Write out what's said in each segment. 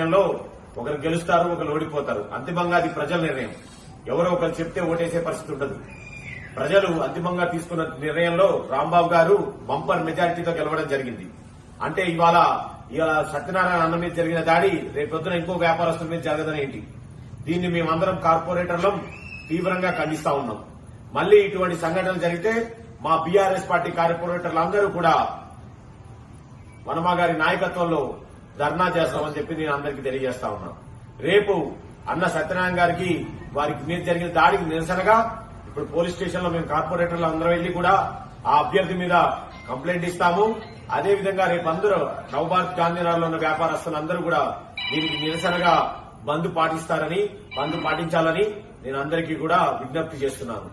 ప్రజాస్వామ్యంలో ఒకరు గెలుస్తారు, ఒకరు ఓడిపోతారు. అంతిమంగా అది ప్రజల నిర్ణయం. ఎవరో ఒకరు చెప్తే ఓటేసే పరిస్థితి ఉండదు. ప్రజలు అంతిమంగా తీసుకున్న నిర్ణయంలో రాంబాబు గారు బంపర్ మెజారిటీతో గెలవడం జరిగింది. అంటే ఇవాళ సత్యనారాయణ అన్న మీద జరిగిన దాడి రేపొద్దున ఇంకో వ్యాపారస్తుల మీద జరగదని ఏంటి? దీన్ని మేమందరం కార్పొరేటర్లం తీవ్రంగా ఖండిస్తా ఉన్నాం. మళ్లీ ఇటువంటి సంఘటనలు జరిగితే మా బీఆర్ఎస్ పార్టీ కార్పొరేటర్లందరూ కూడా వనమా గారి నాయకత్వంలో ధర్నా చేస్తామని చెప్పి నేను అందరికీ తెలియజేస్తా ఉన్నాను. రేపు అన్న సత్యనారాయణ గారికి వారికి మీద జరిగిన దాడికి నిరసనగా ఇప్పుడు పోలీస్ స్టేషన్ లో మేము కార్పొరేటర్లు అందరం వెళ్లి కూడా ఆ అభ్యర్థి మీద కంప్లైంట్ ఇస్తాము. అదేవిధంగా రేపు అందరూ నవభారత్ గాంధీనగర్లో ఉన్న వ్యాపారస్తులందరూ కూడా దీనికి నిరసనగా బంద్ పాటించాలని నేను అందరికీ కూడా విజ్ఞప్తి చేస్తున్నాను.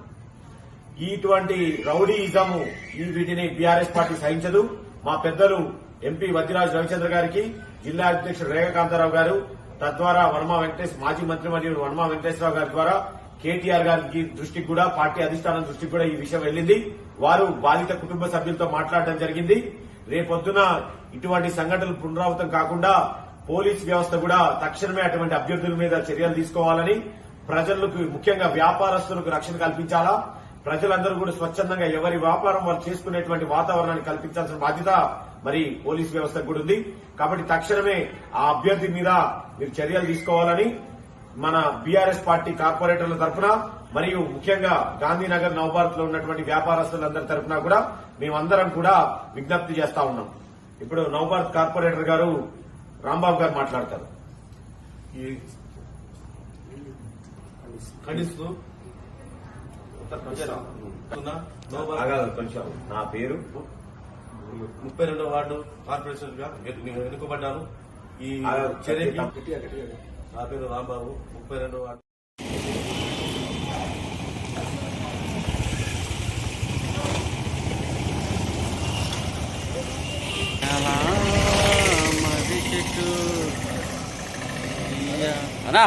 ఇటువంటి రౌడీయిజము వీటిని బీఆర్ఎస్ పార్టీ సహించదు. మా పెద్దలు ఎంపీ వద్దిరాజు రవిచంద్ర గారికి, జిల్లా అధ్యక్షుడు రేఖకాంతారావు గారు, తద్వారా మాజీ మంత్రి మరియు వనమా వెంకటేశ్వరరావు గారి ద్వారా కేటీఆర్ గారికి దృష్టికి కూడా, పార్టీ అధిష్టానం దృష్టికి కూడా ఈ విషయం వెళ్లింది. వారు బాధిత కుటుంబ సభ్యులతో మాట్లాడడం జరిగింది. రేపొద్దున ఇటువంటి సంఘటనలు పునరావృతం కాకుండా పోలీస్ వ్యవస్థ కూడా తక్షణమే అటువంటి అభ్యర్థుల మీద చర్యలు తీసుకోవాలని, ప్రజలకు ముఖ్యంగా వ్యాపారస్తులకు రక్షణ కల్పించాలా, ప్రజలందరూ కూడా స్వచ్ఛందంగా ఎవరి వ్యాపారం వారు చేసుకునేటువంటి వాతావరణాన్ని కల్పించాల్సిన బాధ్యత మరి పోలీస్ వ్యవస్థకు కూడా ఉంది. కాబట్టి తక్షణమే ఆ అభ్యర్థి మీద మీరు చర్యలు తీసుకోవాలని మన బీఆర్ఎస్ పార్టీ కార్పొరేటర్ల తరఫున మరియు ముఖ్యంగా గాంధీనగర్ నవభారత్ లో ఉన్నటువంటి వ్యాపారస్తులందరి తరఫున కూడా మేమందరం కూడా విజ్ఞప్తి చేస్తా ఉన్నాం. ఇప్పుడు నవభారత్ కార్పొరేటర్ గారు రాంబాబు గారు మాట్లాడతారు. ఖండిస్తూ కొంచెం నా పేరు 32వ వార్డు కార్పొరేషన్ గా ఎన్నుకోబడ్డాను. ఈ చర్యకి నా పేరు రాంబాబు, 32వ వార్డు. అన్నా